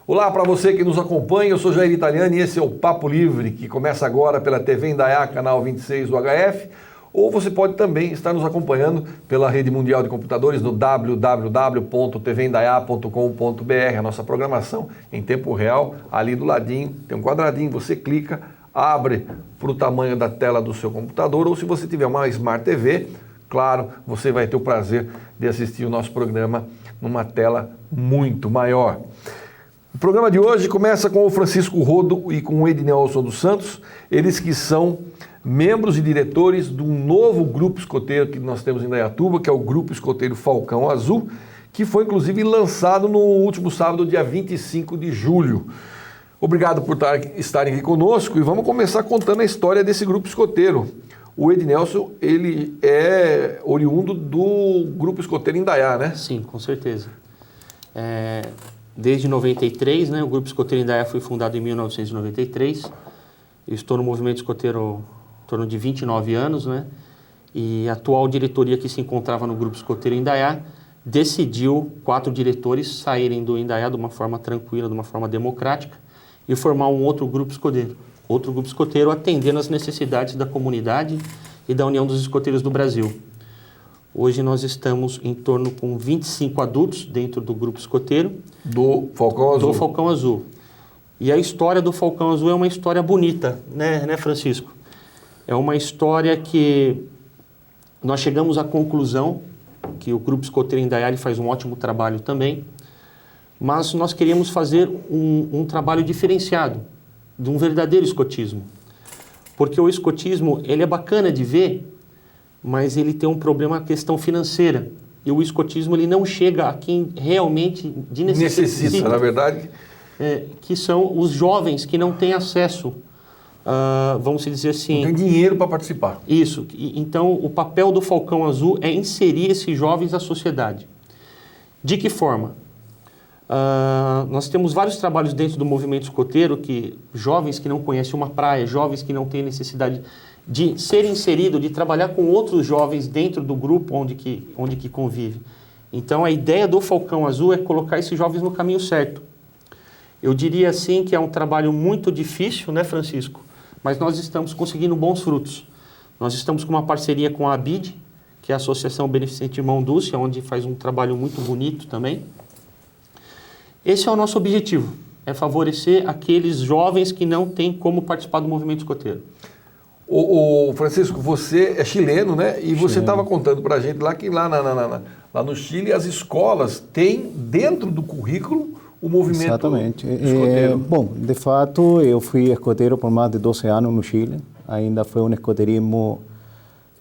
Olá para você que nos acompanha, eu sou Jair Italiani e esse é o Papo Livre, que começa agora pela TV Indaiá, canal 26 do HF, ou você pode também estar nos acompanhando pela Rede Mundial de Computadores no www.tvindaiá.com.br, a nossa programação em tempo real, ali do ladinho, tem um quadradinho, você clica, abre para o tamanho da tela do seu computador, ou se você tiver uma Smart TV, claro, você vai ter o prazer de assistir o nosso programa numa tela muito maior. O programa de hoje começa com o Francisco Rodo e com o Ednelson dos Santos, eles que são membros e diretores de um novo grupo escoteiro que nós temos em Indaiatuba, que é o Grupo Escoteiro Falcão Azul, que foi inclusive lançado no último sábado, dia 25 de julho. Obrigado por estarem aqui conosco e vamos começar contando a história desse grupo escoteiro. O Ednelson, ele é oriundo do Grupo Escoteiro Indaiá, né? Sim, com certeza. Desde 93, né, o Grupo Escoteiro Indaiá foi fundado em 1993. Eu estou no movimento escoteiro em torno de 29 anos, né? E a atual diretoria que se encontrava no Grupo Escoteiro Indaiá decidiu 4 diretores saírem do Indaiá de uma forma tranquila, de uma forma democrática e formar um outro grupo escoteiro. Outro grupo escoteiro atendendo às necessidades da comunidade e da União dos Escoteiros do Brasil. Hoje nós estamos em torno com 25 adultos dentro do grupo escoteiro. Do Falcão Azul. Do Falcão Azul. E a história do Falcão Azul é uma história bonita, né, Francisco? É uma história que nós chegamos à conclusão que o Grupo Escoteiro Indaiá faz um ótimo trabalho também, mas nós queríamos fazer um trabalho diferenciado, de um verdadeiro escotismo. Porque o escotismo, ele é bacana de ver, mas ele tem um problema, a questão financeira. E o escotismo, ele não chega a quem realmente necessita. Na verdade. Que são os jovens que não têm acesso, vamos dizer assim... Não tem dinheiro para participar. Isso. Então, o papel do Falcão Azul é inserir esses jovens à sociedade. De que forma? Nós temos vários trabalhos dentro do movimento escoteiro que jovens que não conhecem uma praia, jovens que não têm necessidade de ser inserido, de trabalhar com outros jovens dentro do grupo onde que convive. Então, a ideia do Falcão Azul é colocar esses jovens no caminho certo. Eu diria assim que é um trabalho muito difícil, né, Francisco? Mas nós estamos conseguindo bons frutos. Nós estamos com uma parceria com a ABID, que é a Associação Beneficente Irmão Dúcia, onde faz um trabalho muito bonito também. Esse é o nosso objetivo, é favorecer aqueles jovens que não têm como participar do movimento escoteiro. O Francisco, você é chileno, né? E você estava contando para a gente lá que lá no Chile as escolas têm dentro do currículo o movimento escoteiro. Bom, de fato, eu fui escoteiro por mais de 12 anos no Chile. Ainda foi um escoterismo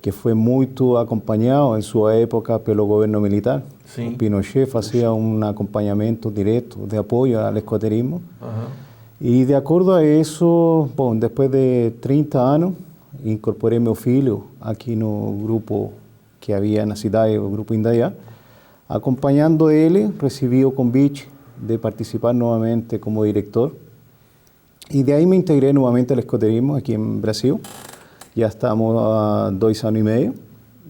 que foi muito acompanhado em sua época pelo governo militar. Sim. O Pinochet fazia um acompanhamento direto de apoio ao escoterismo. E de acordo a isso, bom, depois de 30 anos, incorporei meu filho aqui no grupo que havia na cidade, o Grupo Indaiá. Acompanhando ele, recebi o convite de participar novamente como diretor. E de aí me integrei novamente ao escoterismo aqui em Brasil. Já estamos há 2 anos e meio.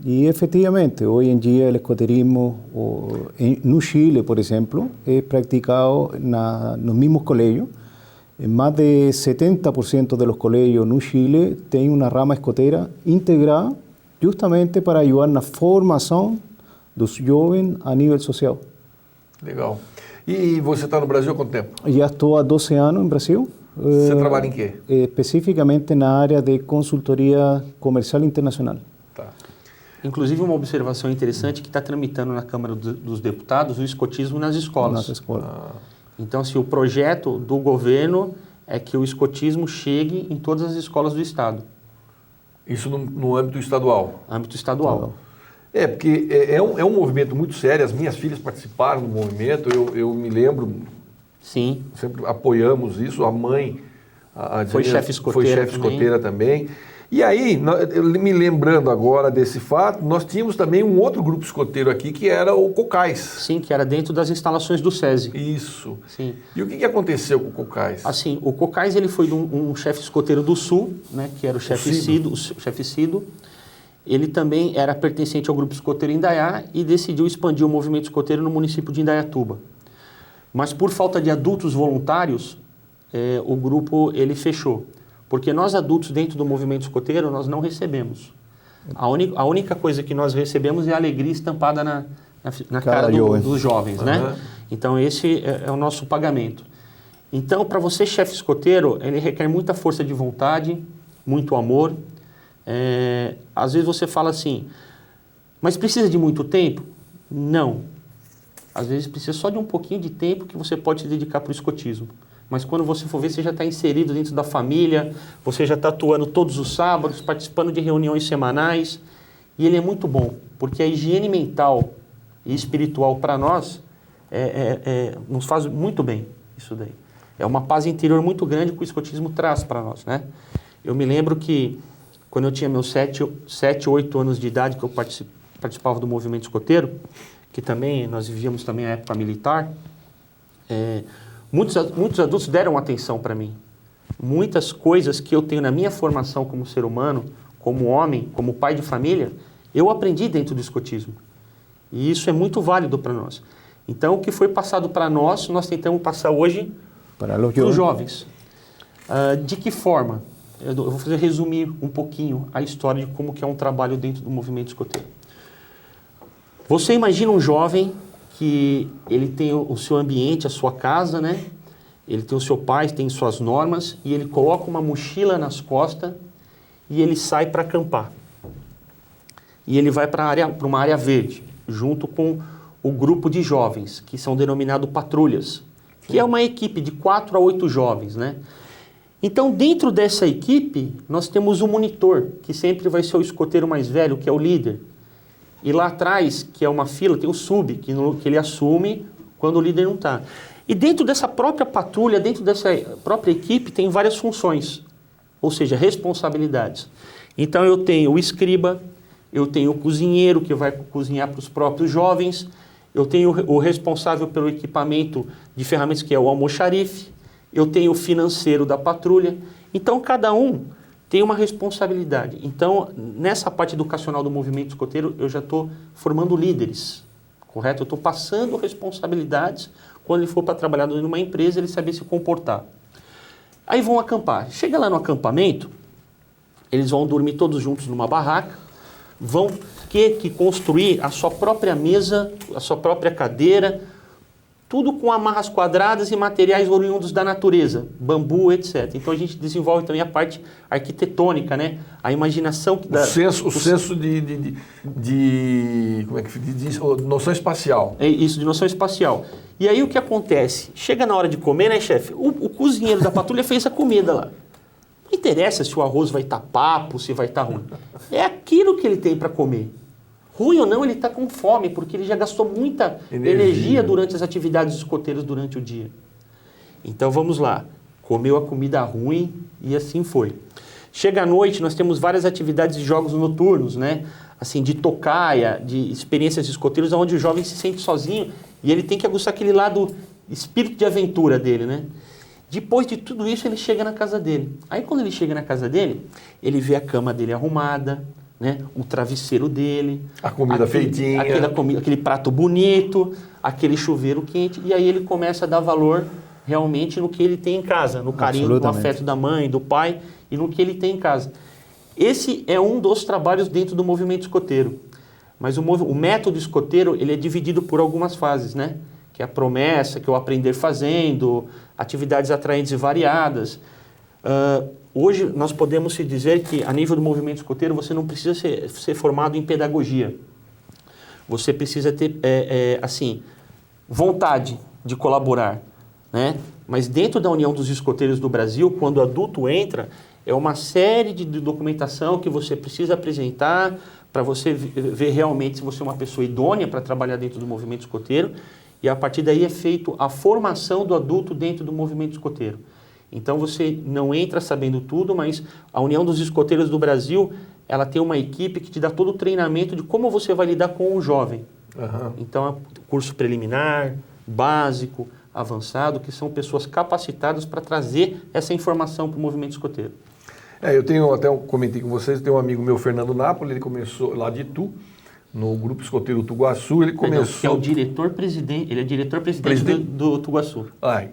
E efetivamente, hoje em dia o escoterismo no Chile, por exemplo, é praticado nos mesmos colégios. Mais de 70% dos colégios no Chile têm uma rama escoteira integrada justamente para ajudar na formação dos jovens a nível social. Legal. E você está no Brasil há quanto tempo? Já estou há 12 anos no Brasil. Você trabalha em quê? Especificamente na área de consultoria comercial internacional. Tá. Inclusive, uma observação interessante que está tramitando na Câmara dos Deputados o escotismo nas escolas. Nas escolas. Então, assim, o projeto do governo é que o escotismo chegue em todas as escolas do Estado. Isso no âmbito estadual? Âmbito estadual. Porque é um movimento muito sério, as minhas filhas participaram do movimento, eu me lembro, sim, sempre apoiamos isso, a mãe foi chefe escoteira também. E aí, me lembrando agora desse fato, nós tínhamos também um outro grupo escoteiro aqui, que era o Cocais. Sim, que era dentro das instalações do SESI. Isso. Sim. E o que aconteceu com o Cocais? Assim, o Cocais ele foi um chefe escoteiro do Sul, né, que era o chefe Cido. Ele também era pertencente ao grupo escoteiro Indaiá e decidiu expandir o movimento escoteiro no município de Indaiatuba. Mas por falta de adultos voluntários, o grupo ele fechou. Porque nós adultos dentro do movimento escoteiro, nós não recebemos. A única coisa que nós recebemos é a alegria estampada na cara dos jovens, né? Então esse é o nosso pagamento. Então, para você, chefe escoteiro, ele requer muita força de vontade, muito amor. Às vezes você fala assim, mas precisa de muito tempo? Não. Às vezes precisa só de um pouquinho de tempo que você pode se dedicar para o escotismo. Mas quando você for ver, você já está inserido dentro da família, você já está atuando todos os sábados, participando de reuniões semanais. E ele é muito bom, porque a higiene mental e espiritual para nós nos faz muito bem isso daí. É uma paz interior muito grande que o escotismo traz para nós, né? Eu me lembro que quando eu tinha meus 7, 8 anos de idade, que eu participava do movimento escoteiro, que também nós vivíamos também a época militar, muitos adultos deram atenção para mim. Muitas coisas que eu tenho na minha formação como ser humano, como homem, como pai de família, eu aprendi dentro do escotismo. E isso é muito válido para nós. Então, o que foi passado para nós tentamos passar hoje para os jovens. De que forma? Eu vou resumir um pouquinho a história de como que é um trabalho dentro do movimento escoteiro. Você imagina um jovem que ele tem o seu ambiente, a sua casa, né? Ele tem o seu pai, tem suas normas, e ele coloca uma mochila nas costas e ele sai para acampar. E ele vai para uma área verde, junto com o grupo de jovens, que são denominados patrulhas, que é uma equipe de 4 a 8 jovens, né? Então, dentro dessa equipe, nós temos um monitor, que sempre vai ser o escoteiro mais velho, que é o líder. E lá atrás, que é uma fila, tem o sub, que ele assume quando o líder não está. E dentro dessa própria patrulha, dentro dessa própria equipe, tem várias funções, ou seja, responsabilidades. Então, eu tenho o escriba, eu tenho o cozinheiro, que vai cozinhar para os próprios jovens, eu tenho o responsável pelo equipamento de ferramentas, que é o almoxarife, eu tenho o financeiro da patrulha. Então, cada um tem uma responsabilidade. Então, nessa parte educacional do movimento escoteiro, eu já estou formando líderes, correto? Eu estou passando responsabilidades, quando ele for para trabalhar numa empresa, ele saber se comportar. Aí vão acampar. Chega lá no acampamento, eles vão dormir todos juntos numa barraca, vão ter que construir a sua própria mesa, a sua própria cadeira, tudo com amarras quadradas e materiais oriundos da natureza, bambu, etc. Então a gente desenvolve também a parte arquitetônica, né? A imaginação da... O senso de como é que de noção espacial. É isso, de noção espacial. E aí o que acontece? Chega na hora de comer, né, chefe? O cozinheiro da patrulha fez a comida lá. Não interessa se o arroz vai estar papo, se vai estar ruim. É aquilo que ele tem para comer. Ruim ou não, ele está com fome, porque ele já gastou muita energia durante as atividades escoteiras durante o dia. Então vamos lá. Comeu a comida ruim e assim foi. Chega à noite, nós temos várias atividades de jogos noturnos, né? Assim, de tocaia, de experiências escoteiras, onde o jovem se sente sozinho e ele tem que aguçar aquele lado espírito de aventura dele, né? Depois de tudo isso, ele chega na casa dele. Aí quando ele chega na casa dele, ele vê a cama dele arrumada, né? O travesseiro dele, a comida feitinha, aquele prato bonito, aquele chuveiro quente, e aí ele começa a dar valor realmente no que ele tem em casa, no carinho, no afeto da mãe, do pai e no que ele tem em casa. Esse é um dos trabalhos dentro do movimento escoteiro. Mas o método escoteiro, ele é dividido por algumas fases, né? Que é a promessa, que é o aprender fazendo, atividades atraentes e variadas. Hoje nós podemos se dizer que a nível do movimento escoteiro você não precisa ser formado em pedagogia. Você precisa ter, vontade de colaborar, né? Mas dentro da União dos Escoteiros do Brasil, quando o adulto entra, é uma série de documentação que você precisa apresentar para você ver realmente se você é uma pessoa idônea para trabalhar dentro do movimento escoteiro. E a partir daí é feito a formação do adulto dentro do movimento escoteiro. Então você não entra sabendo tudo, mas a União dos Escoteiros do Brasil, ela tem uma equipe que te dá todo o treinamento de como você vai lidar com o jovem. Uhum. Então é curso preliminar, básico, avançado, que são pessoas capacitadas para trazer essa informação para o movimento escoteiro. Eu comentei com vocês, eu tenho um amigo meu, Fernando Napoli, ele começou lá de Itu, no Grupo Escoteiro Tuguaçu. Ele Perdão, começou... que é o diretor-presidente, ele é diretor-presidente do Tuguaçu. Ai,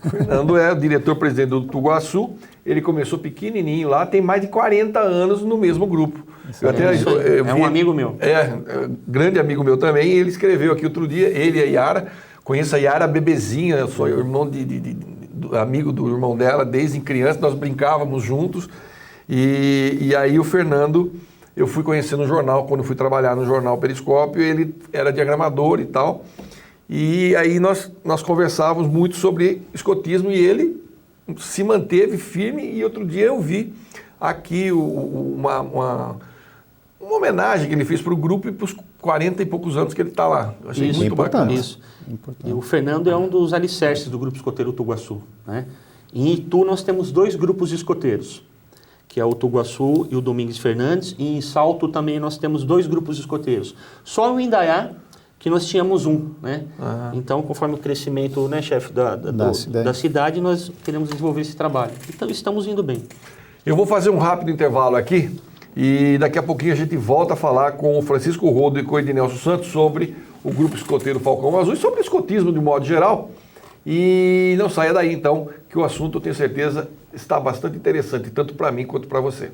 o Fernando é o diretor-presidente do Tuguaçu. Ele começou pequenininho lá, tem mais de 40 anos no mesmo grupo. É um amigo meu. Grande amigo meu também. Ele escreveu aqui outro dia, ele e a Yara. Conheço a Yara bebezinha, eu sou irmão amigo do irmão dela desde criança, nós brincávamos juntos. E aí o Fernando, eu fui conhecer no jornal, quando eu fui trabalhar no jornal Periscópio, ele era diagramador e tal. E aí nós conversávamos muito sobre escotismo e ele se manteve firme. E outro dia eu vi aqui uma homenagem que ele fez para o grupo e para os 40 e poucos anos que ele está lá. Eu achei muito bacana. Isso. E o Fernando é um dos alicerces do Grupo Escoteiro Tuguaçu, né? Em Itu nós temos 2 grupos escoteiros, que é o Tuguaçu e o Domingues Fernandes, e em Salto também nós temos 2 grupos escoteiros. Só o Indaiá que nós tínhamos um, né? Então, conforme o crescimento, né, chefe, da cidade, nós queremos desenvolver esse trabalho. Então, estamos indo bem. Eu vou fazer um rápido intervalo aqui e daqui a pouquinho a gente volta a falar com o Francisco Rodo e com o Ednelson Santos sobre o Grupo Escoteiro Falcão Azul e sobre o escotismo de modo geral. E não saia daí, então, que o assunto, eu tenho certeza, está bastante interessante, tanto para mim quanto para você.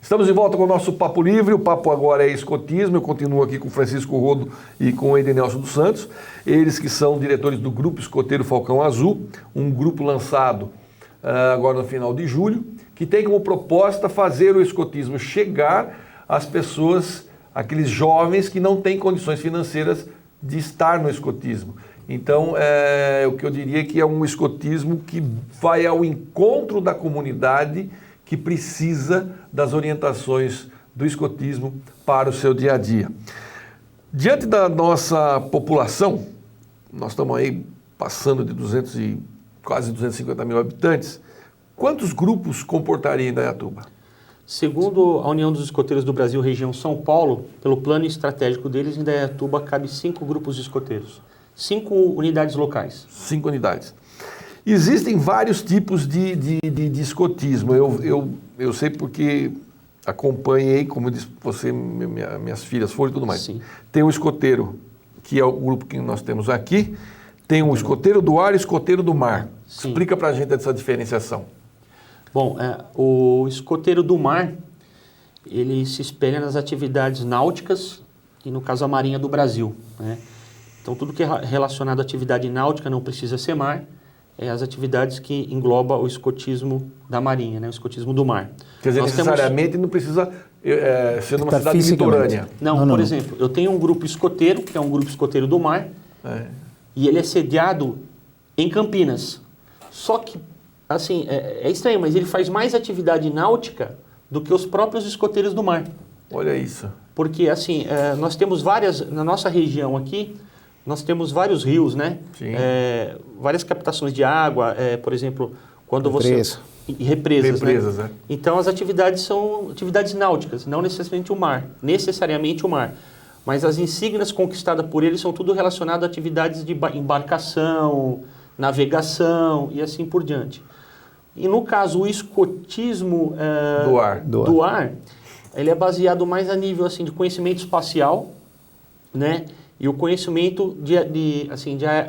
Estamos de volta com o nosso Papo Livre, o papo agora é escotismo, eu continuo aqui com o Francisco Rodo e com o Ednelson dos Santos, eles que são diretores do Grupo Escoteiro Falcão Azul, um grupo lançado agora no final de julho, que tem como proposta fazer o escotismo chegar às pessoas, aqueles jovens que não têm condições financeiras de estar no escotismo. Então, o que eu diria que é um escotismo que vai ao encontro da comunidade que precisa das orientações do escotismo para o seu dia a dia. Diante da nossa população, nós estamos aí passando de quase 250 mil habitantes, quantos grupos comportaria Indaiatuba? Segundo a União dos Escoteiros do Brasil, região São Paulo, pelo plano estratégico deles, em Indaiatuba cabe 5 grupos de escoteiros, 5 unidades locais. 5 unidades. Existem vários tipos de escotismo. Eu sei porque acompanhei, como disse você, minhas filhas foram e tudo mais. Sim. Tem o escoteiro, que é o grupo que nós temos aqui. Tem o escoteiro do ar e o escoteiro do mar. Sim. Explica pra gente essa diferenciação. Bom, o escoteiro do mar, ele se espelha nas atividades náuticas e, no caso, a Marinha do Brasil, né? Então, tudo que é relacionado à atividade náutica não precisa ser mar. As atividades que engloba o escotismo da Marinha, né? O escotismo do mar. Quer dizer, necessariamente não precisa ser numa cidade litorânea. Não, por exemplo, eu tenho um grupo escoteiro, que é um grupo escoteiro do mar, e ele é sediado em Campinas. Só que, assim, é estranho, mas ele faz mais atividade náutica do que os próprios escoteiros do mar. Olha isso. Porque, assim, nós temos na nossa região aqui, nós temos vários rios, né? Sim. Várias captações de água, por exemplo, quando Represa. E represas, Represas, né? Então, as atividades são atividades náuticas, não necessariamente o mar. Mas as insígnias conquistadas por eles são tudo relacionado a atividades de embarcação, navegação e assim por diante. E, no caso, o escotismo do ar, ele é baseado mais a nível assim, de conhecimento espacial, né? E o conhecimento de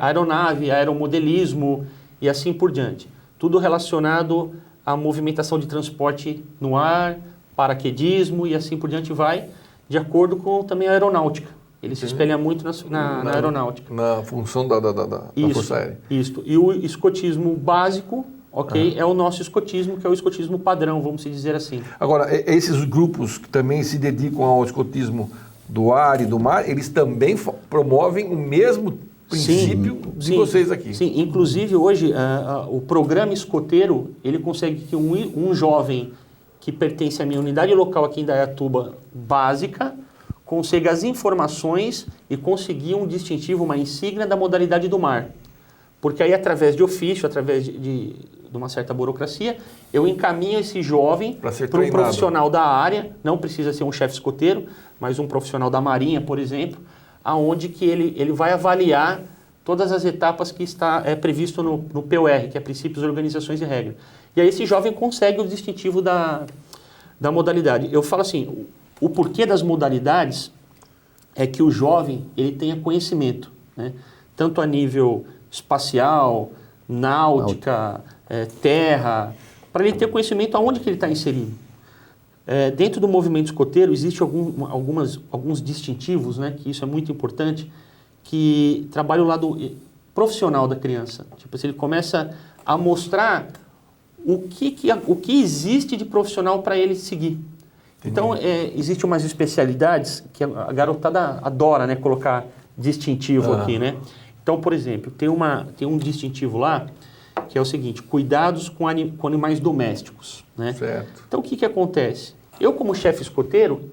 aeronave, aeromodelismo e assim por diante. Tudo relacionado à movimentação de transporte no ar, paraquedismo e assim por diante vai, de acordo com também a aeronáutica. Ele se espelha muito na aeronáutica. Na função da Força Aérea. Isso. E o escotismo básico, é o nosso escotismo, que é o escotismo padrão, vamos dizer assim. Agora, esses grupos que também se dedicam ao escotismo do ar e do mar, eles também promovem o mesmo princípio de vocês aqui. Sim, inclusive hoje o programa escoteiro, ele consegue que um jovem que pertence à minha unidade local aqui em Indaiatuba básica, consiga as informações e conseguir um distintivo, uma insígnia da modalidade do mar. Porque aí, através de ofício, através de uma certa burocracia, eu encaminho esse jovem para um profissional da área, não precisa ser um chefe escoteiro, mas um profissional da Marinha, por exemplo, aonde que ele vai avaliar todas as etapas que está previsto no POR, que é Princípios, Organizações e Regras. E aí esse jovem consegue o distintivo da modalidade. Eu falo assim, o porquê das modalidades é que o jovem ele tenha conhecimento, né? Tanto a nível espacial, náutica, terra, para ele ter conhecimento aonde que ele está inserido. Dentro do movimento escoteiro existe alguns distintivos, né, que isso é muito importante, que trabalha o lado profissional da criança. Tipo, se ele começa a mostrar o que existe de profissional para ele seguir. Então, existem umas especialidades que a garotada adora, né, colocar distintivo aqui, né? Então, por exemplo, tem um distintivo lá que é o seguinte, cuidados com animais domésticos, né? Certo. Então, o que acontece? Eu, como chefe escoteiro,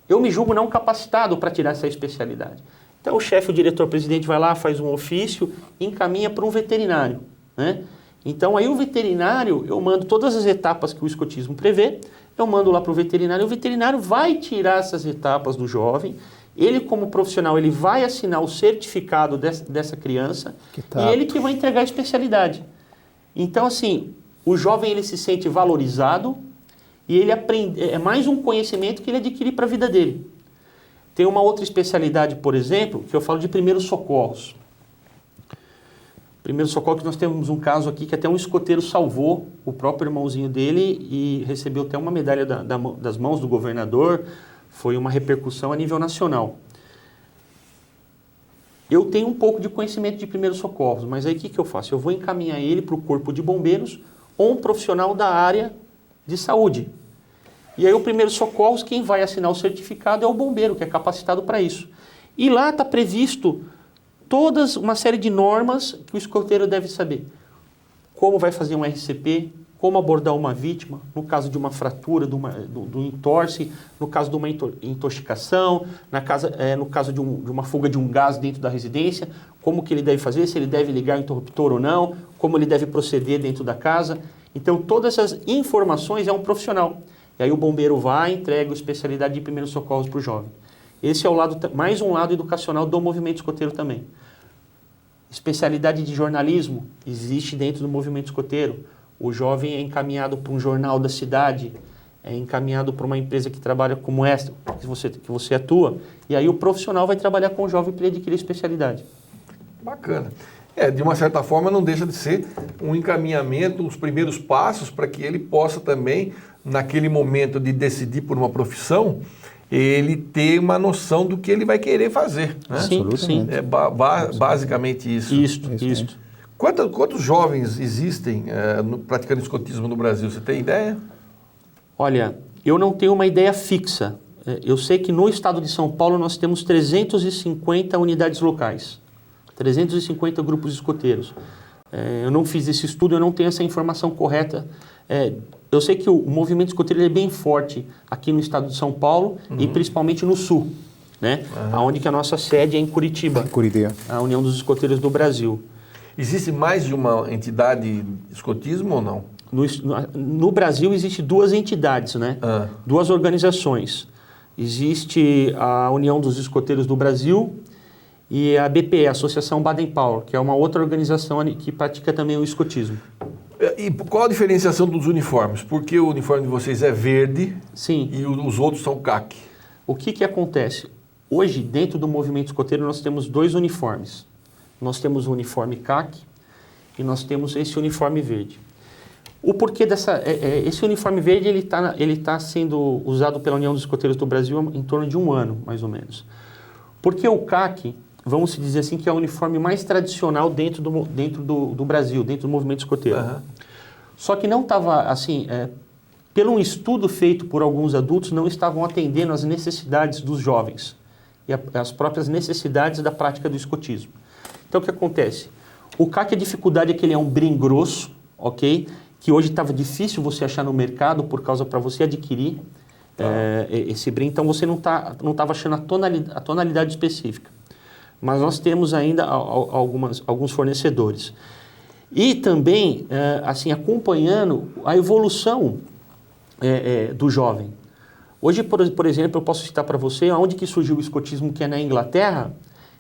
eu me julgo não capacitado para tirar essa especialidade. Então, o chefe, o diretor-presidente vai lá, faz um ofício e encaminha para um veterinário, né? Então, aí o veterinário, eu mando todas as etapas que o escotismo prevê, eu mando lá para o veterinário vai tirar essas etapas do jovem, ele como profissional, ele vai assinar o certificado dessa criança e ele que vai entregar a especialidade. Então, assim, o jovem ele se sente valorizado e ele aprende, é mais um conhecimento que ele adquire para a vida dele. Tem uma outra especialidade, por exemplo, que eu falo de primeiros socorros. Primeiro socorro que nós temos um caso aqui que até um escoteiro salvou o próprio irmãozinho dele e recebeu até uma medalha das mãos do governador. Foi uma repercussão a nível nacional. Eu tenho um pouco de conhecimento de primeiros socorros, mas aí o que eu faço? Eu vou encaminhar ele para o corpo de bombeiros ou um profissional da área de saúde. E aí o primeiros socorros, quem vai assinar o certificado é o bombeiro, que é capacitado para isso. E lá está previsto uma série de normas que o escoteiro deve saber. Como vai fazer um RCP, como abordar uma vítima, no caso de uma fratura, do entorse, no caso de uma intoxicação, no caso de uma fuga de um gás dentro da residência, como que ele deve fazer, se ele deve ligar o interruptor ou não, como ele deve proceder dentro da casa. Então, todas essas informações é um profissional. E aí o bombeiro vai e entrega a especialidade de primeiros socorros para o jovem. Esse é mais um lado educacional do movimento escoteiro também. Especialidade de jornalismo existe dentro do movimento escoteiro. O jovem é encaminhado para um jornal da cidade, é encaminhado para uma empresa que trabalha como esta, que você atua, e aí o profissional vai trabalhar com o jovem para ele adquirir a especialidade. Bacana. De uma certa forma não deixa de ser um encaminhamento, os primeiros passos para que ele possa também, naquele momento de decidir por uma profissão, ele ter uma noção do que ele vai querer fazer. Né? Sim. É basicamente isso. Isso. Quantos jovens existem praticando escotismo no Brasil? Você tem ideia? Olha, eu não tenho uma ideia fixa. Eu sei que no estado de São Paulo nós temos 350 unidades locais, 350 grupos escoteiros. Eu não fiz esse estudo, eu não tenho essa informação correta. Eu sei que o movimento escoteiro é bem forte aqui no estado de São Paulo e principalmente no sul, né? Onde que a nossa sede é em Curitiba, a União dos Escoteiros do Brasil. Existe mais de uma entidade de escotismo ou não? No Brasil existe duas entidades, né? Duas organizações. Existe a União dos Escoteiros do Brasil e a BPE, a Associação Baden-Powell, que é uma outra organização que pratica também o escotismo. E qual a diferenciação dos uniformes? Porque o uniforme de vocês é verde. Sim. E os outros são caqui. O que acontece? Hoje, dentro do movimento escoteiro, nós temos dois uniformes. Nós temos o uniforme caqui e nós temos esse uniforme verde. O porquê esse uniforme verde ele tá sendo usado pela União dos Escoteiros do Brasil em torno de um ano, mais ou menos. Porque o caqui, vamos dizer assim, que é o uniforme mais tradicional dentro do Brasil, dentro do movimento escoteiro. Só que não estava, assim, pelo um estudo feito por alguns adultos, não estavam atendendo às necessidades dos jovens e as próprias necessidades da prática do escotismo. Então, o que acontece? O caqui, a dificuldade é que ele é um brim grosso, ok? Que hoje estava difícil você achar no mercado por causa para você adquirir esse brim. Então, você não estava achando a tonalidade específica. mas nós temos ainda alguns fornecedores. E também, assim, acompanhando a evolução do jovem. Hoje, por exemplo, eu posso citar para você, onde que surgiu o escotismo, que é na Inglaterra,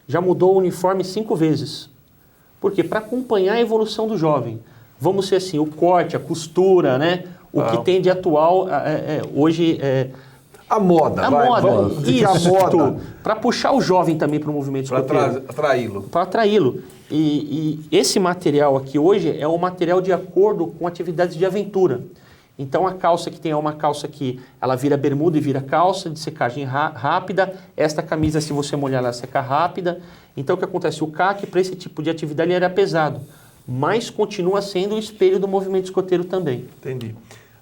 já mudou o uniforme 5 vezes. Por quê? Para acompanhar a evolução do jovem. Vamos ser assim, o corte, a costura, né? O que tem de atual hoje... A moda, a moda. Vamos dizer a moda. Para puxar o jovem também para o movimento escoteiro. Para atraí-lo. Para atraí-lo. E esse material aqui hoje é um material de acordo com atividades de aventura. Então a calça que tem é uma calça que ela vira bermuda e vira calça, de secagem rápida. Esta camisa, se você molhar, ela seca rápida. Então o que acontece? O CAC, para esse tipo de atividade, ele era pesado, mas continua sendo o espelho do movimento escoteiro também. Entendi.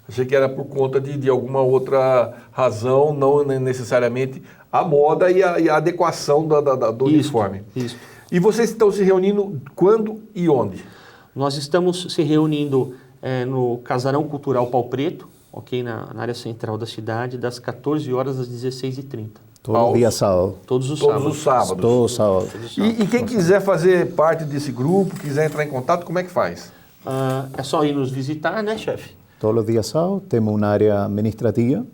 Achei que era por conta de alguma outra razão, não necessariamente a moda e a adequação do uniforme. Isso. E vocês estão se reunindo quando e onde? Nós estamos se reunindo no Casarão Cultural Pau Preto, ok, na área central da cidade, das 14 horas às 16h30. Todo dia sábado. Todos os sábados. Todo sábado. E quem quiser fazer parte desse grupo, quiser entrar em contato, como é que faz? É só ir nos visitar, né, chefe? Todos os dias sábados temos uma área administrativa,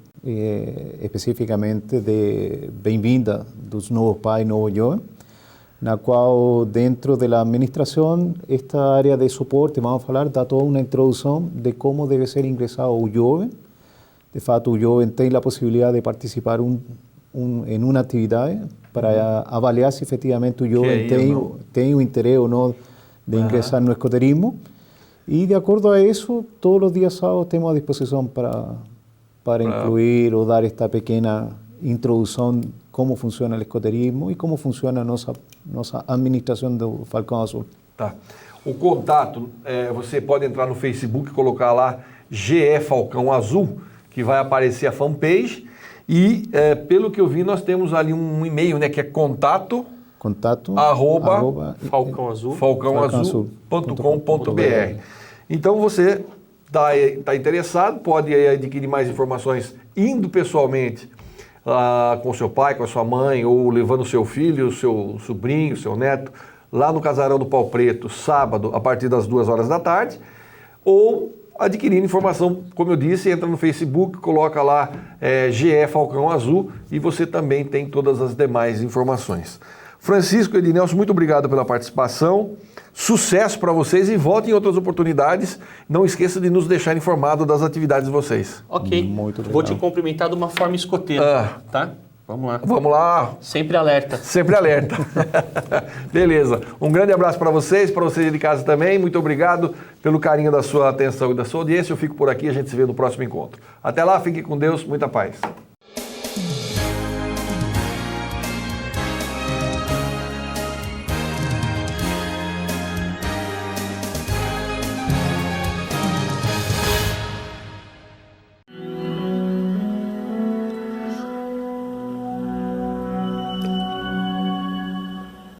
especificamente de bem-vinda dos novos pais, novos jovens, na qual, dentro da administração, esta área de suporte, vamos falar, dá toda uma introdução de como deve ser ingressado o jovem. De fato, o jovem tem a possibilidade de participar em uma atividade para avaliar se efetivamente o jovem tem o interesse ou não de ingressar no escoterismo. E, de acordo a isso, todos os dias sábados temos à disposição para incluir ou dar esta pequena introdução de como funciona o escoterismo e como funciona a nossa administração do Falcão Azul. Tá. O contato, você pode entrar no Facebook e colocar lá GE Falcão Azul, que vai aparecer a fanpage. E, pelo que eu vi, nós temos ali um e-mail, né, que é contato falcãoazul.com.br. Então, você está interessado, pode adquirir mais informações indo pessoalmente com seu pai, com a sua mãe, ou levando o seu filho, o seu sobrinho, o seu neto, lá no Casarão do Pau Preto, sábado, a partir das 2h da tarde, ou adquirindo informação, como eu disse, entra no Facebook, coloca lá GE Falcão Azul e você também tem todas as demais informações. Francisco e Ednelson, muito obrigado pela participação, sucesso para vocês e voltem em outras oportunidades. Não esqueça de nos deixar informado das atividades de vocês. Ok, muito legal. Vou te cumprimentar de uma forma escoteira, tá? Vamos lá. Vamos lá. Sempre alerta. Sempre alerta. Beleza. Um grande abraço para vocês de casa também. Muito obrigado pelo carinho da sua atenção e da sua audiência. Eu fico por aqui, a gente se vê no próximo encontro. Até lá, fique com Deus, muita paz.